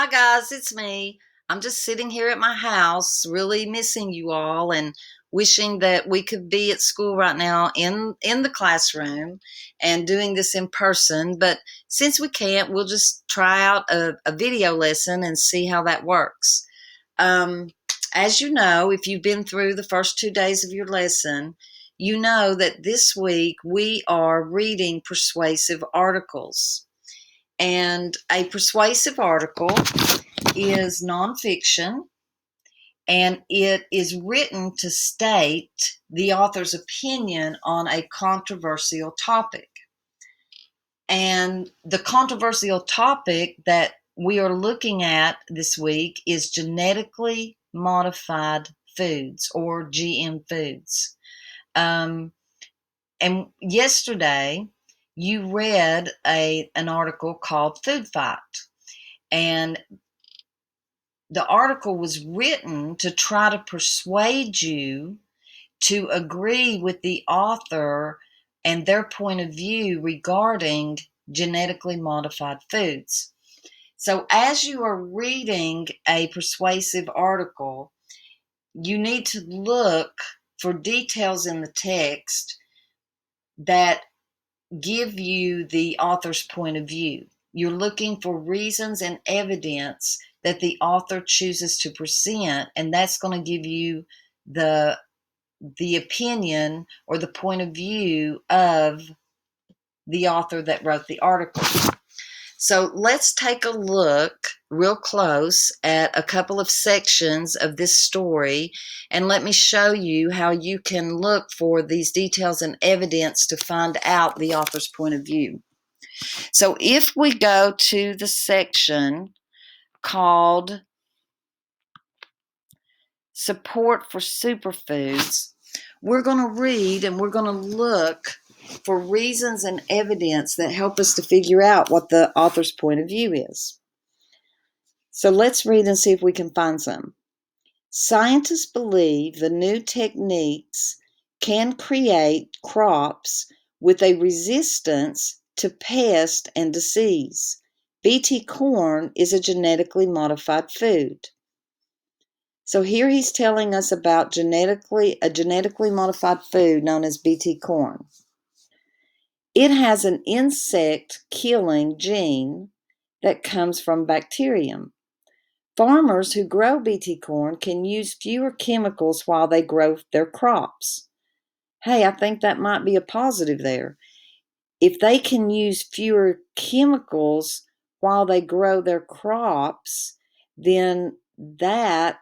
Hi guys, it's me. I'm just sitting here at my house, really missing you all and wishing that we could be at school right now in the classroom and doing this in person. But since we can't, we'll just try out a video lesson and see how that works. Um, as you know, if you've been through the first 2 days of your lesson, you know that this week we are reading persuasive articles. And a persuasive article is nonfiction, and it is written to state the author's opinion on a controversial topic. And the controversial topic that we are looking at this week is genetically modified foods, or GM foods. Um, and yesterday, you read an article called Food Fight. And the article was written to try to persuade you to agree with the author and their point of view regarding genetically modified foods. So, as you are reading a persuasive article, you need to look for details in the text that give you the author's point of view. You're looking for reasons and evidence that the author chooses to present, and that's going to give you the opinion or the point of view of the author that wrote the article. So let's take a look real close at a couple of sections of this story, and let me show you how you can look for these details and evidence to find out the author's point of view. So if we go to the section called Support for Superfoods, we're going to read and we're going to look for reasons and evidence that help us to figure out what the author's point of view is. So let's read and see if we can find some. Scientists believe the new techniques can create crops with a resistance to pest and disease. BT corn is a genetically modified food. So here he's telling us about a genetically modified food known as BT corn. It has an insect-killing gene that comes from bacterium. Farmers who grow BT corn can use fewer chemicals while they grow their crops. Hey, I think that might be a positive there. If they can use fewer chemicals while they grow their crops, then that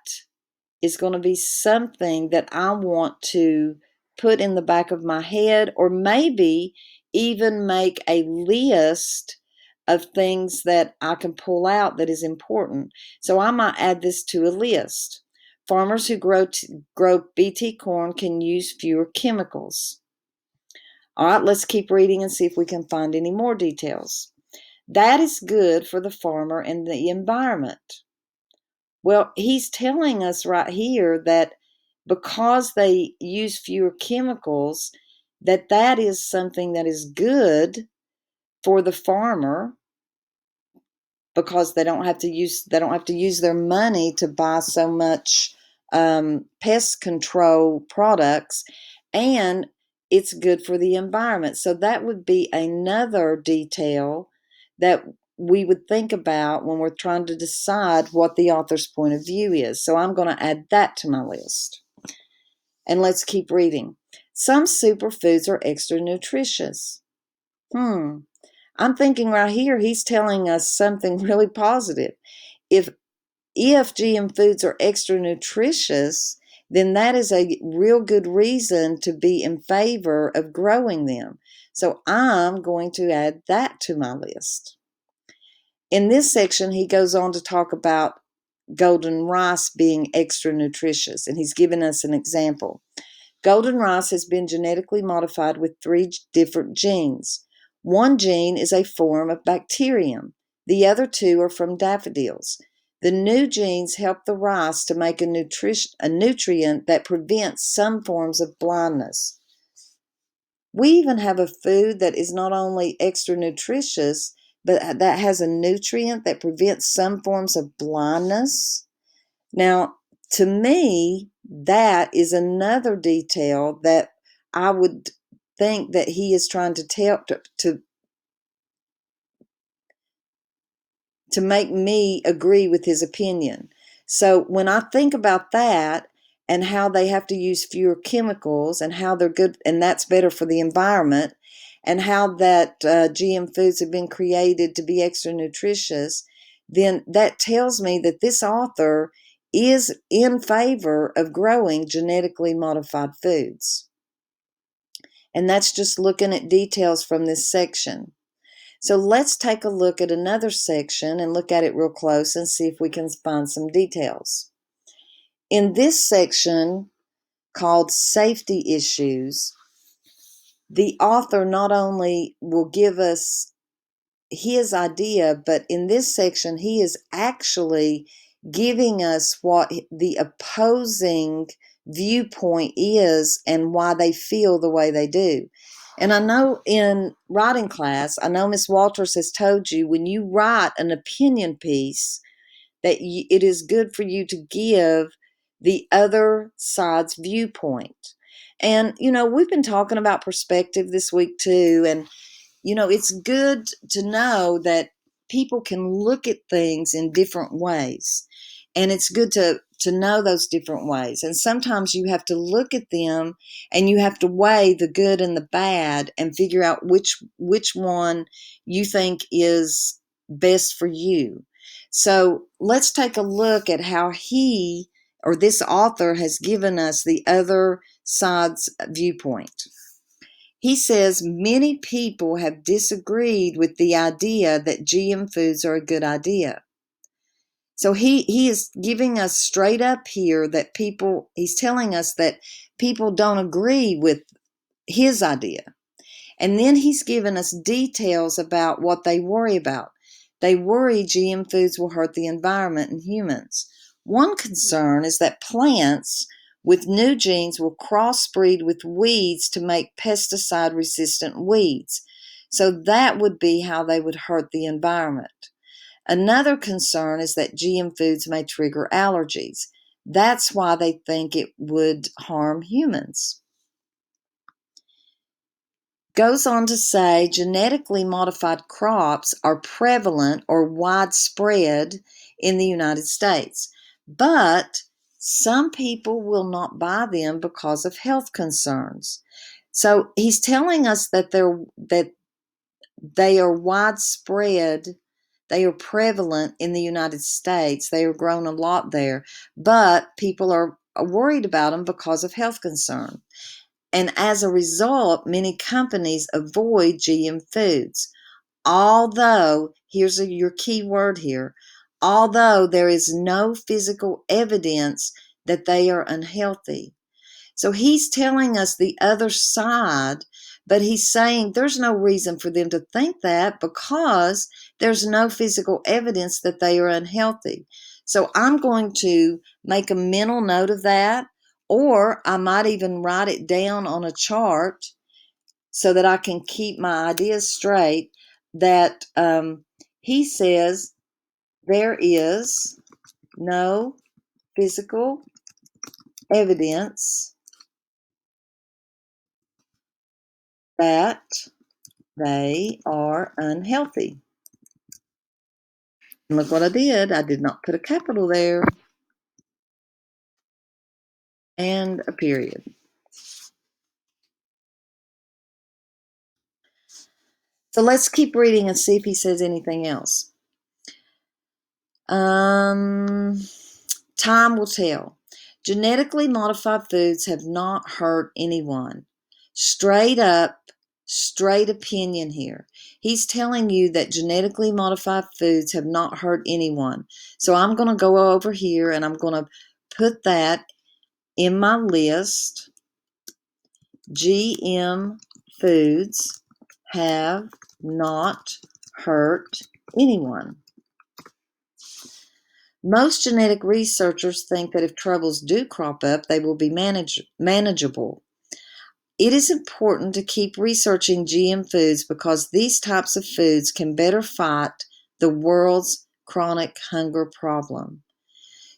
is going to be something that I want to put in the back of my head, or maybe even make a list of things that I can pull out that is important. So I might add this to a list. Farmers who grow BT corn can use fewer chemicals. All right, let's keep reading and see if we can find any more details. That is good for the farmer and the environment. Well, he's telling us right here that because they use fewer chemicals, that is something that is good for the farmer, because they don't have to use their money to buy so much pest control products, and it's good for the environment. So that would be another detail that we would think about when we're trying to decide what the author's point of view is. So I'm going to add that to my list. And let's keep reading. Some superfoods are extra nutritious. I'm thinking right here he's telling us something really positive. If GM foods are extra nutritious, then that is a real good reason to be in favor of growing them. So I'm going to add that to my list. In this section, he goes on to talk about golden rice being extra nutritious, and he's given us an example. Golden rice has been genetically modified with 3 different genes. One gene is a form of bacterium. The other 2 are from daffodils. The new genes help the rice to make a nutrient that prevents some forms of blindness. We even have a food that is not only extra nutritious, but that has a nutrient that prevents some forms of blindness. Now, to me, that is another detail that I would think that he is trying to tell to make me agree with his opinion. So when I think about that and how they have to use fewer chemicals and how they're good and that's better for the environment and how that GM foods have been created to be extra nutritious, then that tells me that this author is in favor of growing genetically modified foods. And that's just looking at details from this section. So let's take a look at another section and look at it real close and see if we can find some details. In this section called Safety Issues, the author not only will give us his idea, but in this section, he is actually giving us what the opposing viewpoint is and why they feel the way they do. And I know in writing class, I know Miss Walters has told you when you write an opinion piece that it is good for you to give the other side's viewpoint. And, we've been talking about perspective this week too. And it's good to know that people can look at things in different ways. And it's good to know those different ways. And sometimes you have to look at them and you have to weigh the good and the bad and figure out which one you think is best for you. So let's take a look at how he or this author has given us the other side's viewpoint. He says many people have disagreed with the idea that GM foods are a good idea. So he is giving us straight up here that he's telling us that people don't agree with his idea. And then he's given us details about what they worry about. They worry GM foods will hurt the environment and humans. One concern is that plants with new genes will crossbreed with weeds to make pesticide-resistant weeds. So that would be how they would hurt the environment. Another concern is that GM foods may trigger allergies. That's why they think it would harm humans. Goes on to say genetically modified crops are prevalent or widespread in the United States, but some people will not buy them because of health concerns. So he's telling us that they are widespread, they are prevalent in the United States, they are grown a lot there, but people are worried about them because of health concern. And as a result, many companies avoid GM foods. Although, here's your key word here, although there is no physical evidence that they are unhealthy. So he's telling us the other side, but he's saying there's no reason for them to think that because there's no physical evidence that they are unhealthy. So I'm going to make a mental note of that, or I might even write it down on a chart so that I can keep my ideas straight, that he says there is no physical evidence that they are unhealthy. And look what I did. I did not put a capital there and a period. So let's keep reading and see if he says anything else. Time will tell. Genetically modified foods have not hurt anyone. Straight opinion here. He's telling you that genetically modified foods have not hurt anyone. So I'm going to go over here and I'm going to put that in my list. GM foods have not hurt anyone. Most genetic researchers think that if troubles do crop up, they will be manageable. It is important to keep researching GM foods because these types of foods can better fight the world's chronic hunger problem.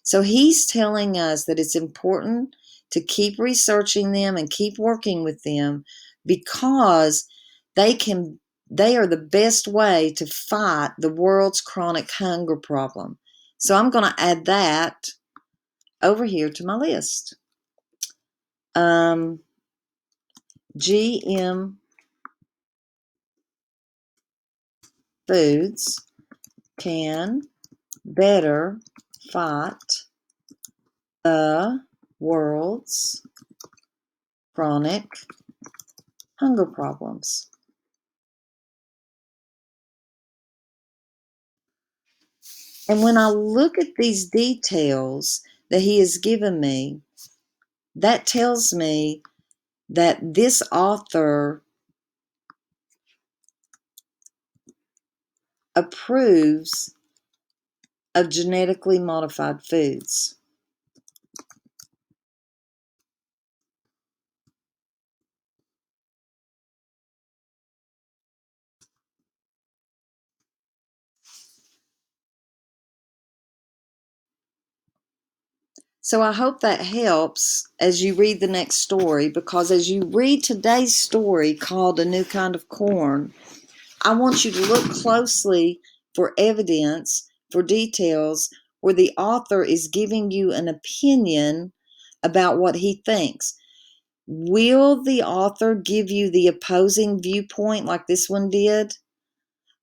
So he's telling us that it's important to keep researching them and keep working with them because they are the best way to fight the world's chronic hunger problem. So I'm going to add that over here to my list. GM foods can better fight the world's chronic hunger problems. And when I look at these details that he has given me, that tells me that this author approves of genetically modified foods. So I hope that helps as you read the next story, because as you read today's story called A New Kind of Corn, I want you to look closely for evidence, for details, where the author is giving you an opinion about what he thinks. Will the author give you the opposing viewpoint like this one did?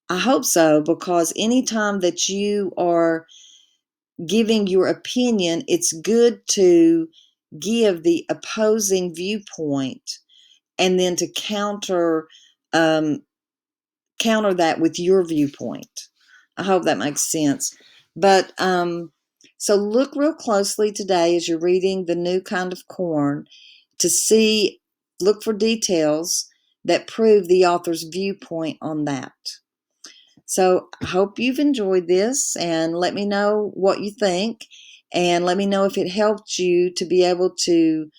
I hope so, because anytime that you are giving your opinion, it's good to give the opposing viewpoint and then to counter that with your viewpoint. I hope that makes sense. But so look real closely today as you're reading The New Kind of Corn to look for details that prove the author's viewpoint on that. So I hope you've enjoyed this, and let me know what you think, and let me know if it helped you to be able to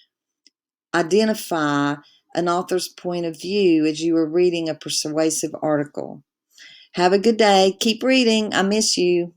identify an author's point of view as you were reading a persuasive article. Have a good day. Keep reading. I miss you.